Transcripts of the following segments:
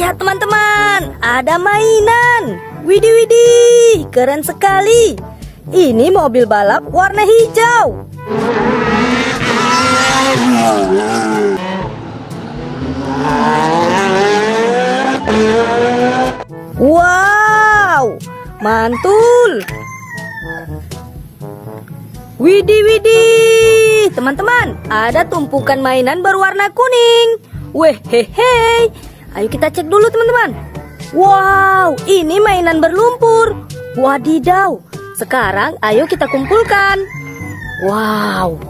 lihat teman-teman, ada mainan. Widih, widih, keren sekali. Ini mobil balap warna hijau. Wow, mantul. Widih, widih, teman-teman, ada tumpukan mainan berwarna kuning. Wehehe, ayo kita cek dulu teman-teman. Wow, ini mainan berlumpur. Wadidaw, sekarang ayo kita kumpulkan. Wow,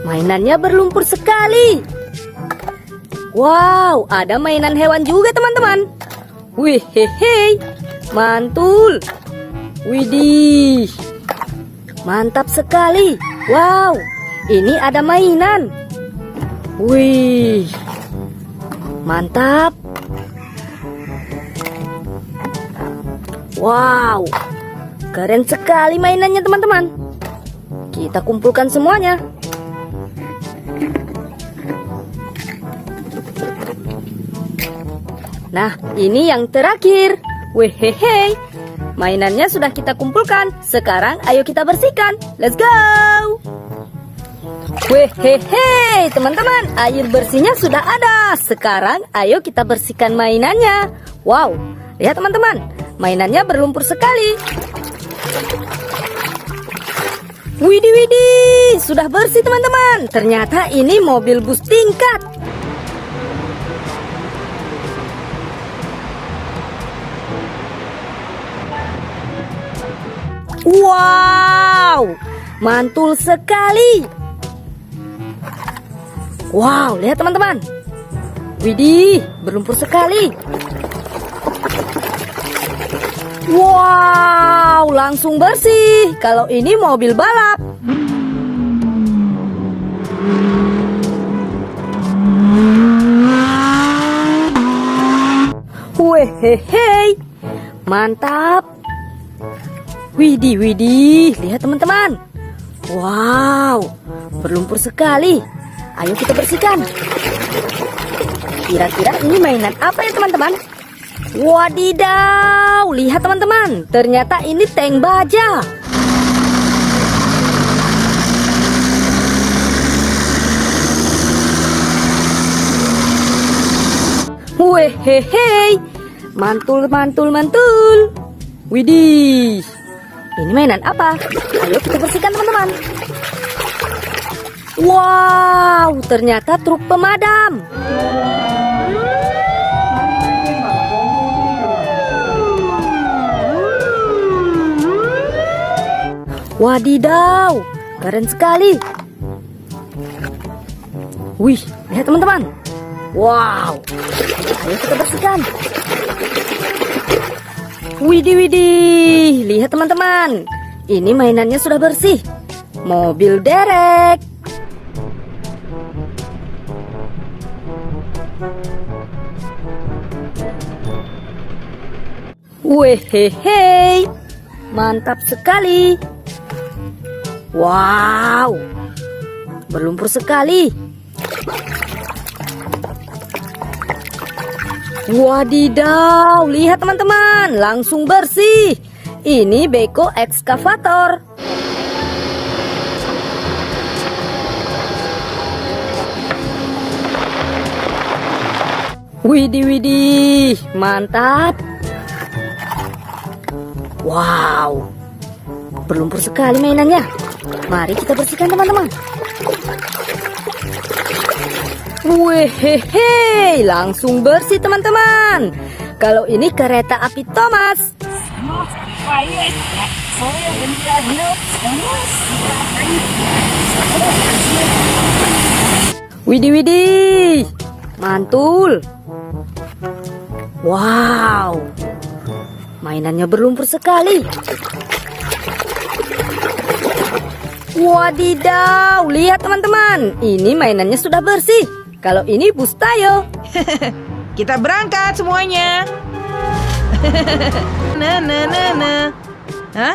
mainannya berlumpur sekali. Wow, ada mainan hewan juga teman-teman. Wehehe, mantul. Widih, mantap sekali. Wow, ini ada mainan. Wih, mantap. Wow, keren sekali mainannya teman-teman. Kita kumpulkan semuanya. Nah, ini yang terakhir. Wehehe, mainannya sudah kita kumpulkan. Sekarang ayo kita bersihkan. Let's go. Wehehe, teman-teman, air bersihnya sudah ada. Sekarang ayo kita bersihkan mainannya. Wow, lihat teman-teman, mainannya berlumpur sekali. Widih, widih, sudah bersih teman-teman. Ternyata ini mobil bus tingkat. Wow, mantul sekali. Wow, lihat teman-teman. Widih, berlumpur sekali. Wow, langsung bersih. Kalau ini mobil balap. Wehehe, mantap. Widih, widih, lihat teman-teman. Wow, berlumpur sekali. Ayo kita bersihkan. Kira-kira ini mainan apa ya teman-teman? Wadidaw, lihat teman-teman. Ternyata ini tank baja. Wehehe, mantul, mantul, mantul. Widih, ini mainan apa? Ayo kita bersihkan teman-teman. Wow, ternyata truk pemadam. Wadidaw, keren sekali. Wih, lihat teman-teman. Wow, ayo kita bersihkan. Widih, widih, lihat teman-teman. Ini mainannya sudah bersih. Mobil derek. Wehehe, mantap sekali. Wow, berlumpur sekali. Wadidaw, lihat teman-teman, langsung bersih. Ini beko ekskavator. Widih, widih, mantap. Wow, berlumpur sekali mainannya. Mari kita bersihkan teman-teman. Wehehe, langsung bersih teman-teman. Kalau ini kereta api Thomas. Widih, widih, mantul. Wow, mainannya berlumpur sekali. Wadidaw, lihat teman-teman, ini mainannya sudah bersih. Kalau ini bus Tayo. Kita berangkat semuanya. Nah. Hah?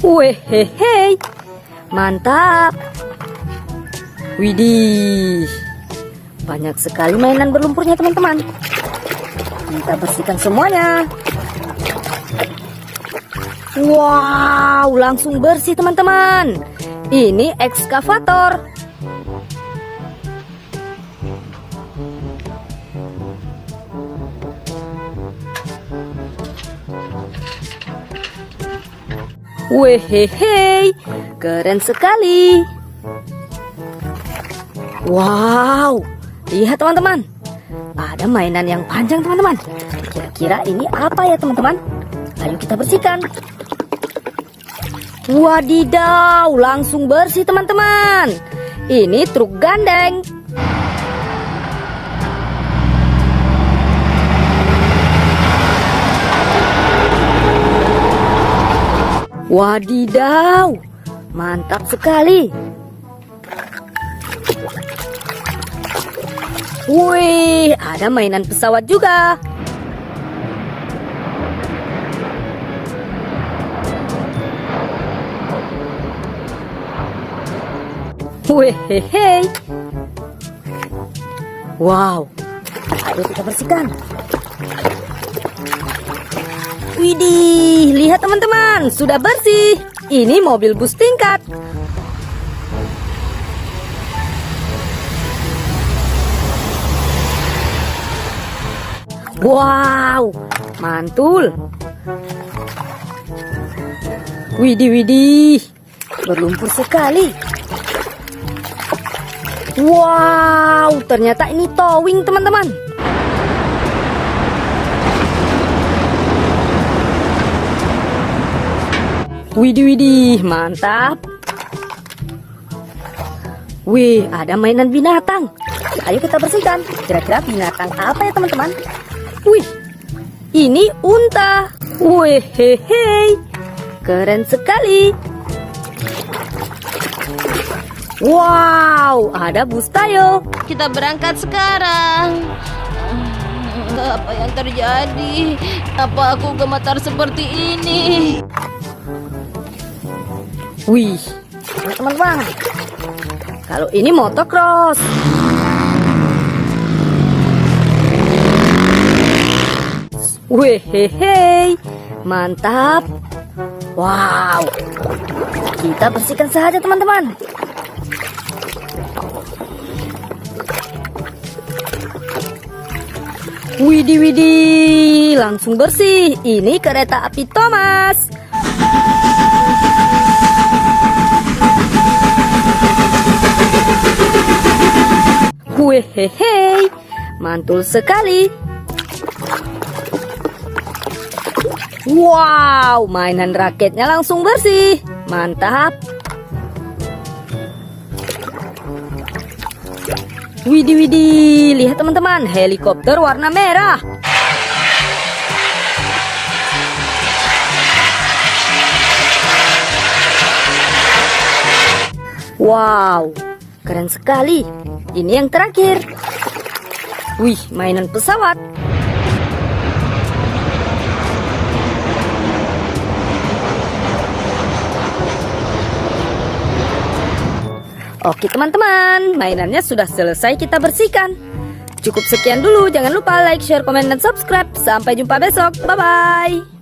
Wehehe, mantap. Widih, banyak sekali mainan berlumpurnya teman-teman. Kita bersihkan semuanya. Wow, langsung bersih teman-teman. Ini ekskavator. Wehehe, keren sekali. Wow, lihat teman-teman. Ada mainan yang panjang teman-teman. Kira-kira ini apa ya teman-teman? Ayo kita bersihkan. Wadidaw, langsung bersih teman-teman. Ini truk gandeng. Wadidaw, mantap sekali. Wih, ada mainan pesawat juga. Wehehe. Wow, ayo kita bersihkan. Widih, lihat teman-teman, sudah bersih. Ini mobil bus tingkat. Wow, mantul. Widih, widih, berlumpur sekali. Wow, ternyata ini towing teman-teman. Widih, widih, mantap. Wih, ada mainan binatang. Ayo kita bersihkan. Kira-kira binatang apa ya teman-teman? Wih, ini unta. Wih, hehe, keren sekali. Wow, ada bus tayo. Kita berangkat sekarang. Apa yang terjadi? Apa aku gemetar seperti ini? Wih, teman-teman, kalau ini motocross. Wih, hehe, mantap. Wow, kita bersihkan saja teman-teman. Widih, widih, langsung bersih. Ini kereta api Thomas. Wehehe, mantul sekali. Wow, mainan raketnya langsung bersih. Mantap. Widih, widih, lihat teman-teman, helikopter warna merah. Wow, keren sekali. Ini yang terakhir. Wih, mainan pesawat. Oke teman-teman, mainannya sudah selesai kita bersihkan. Cukup sekian dulu, jangan lupa like, share, komen, dan subscribe. Sampai jumpa besok, bye-bye.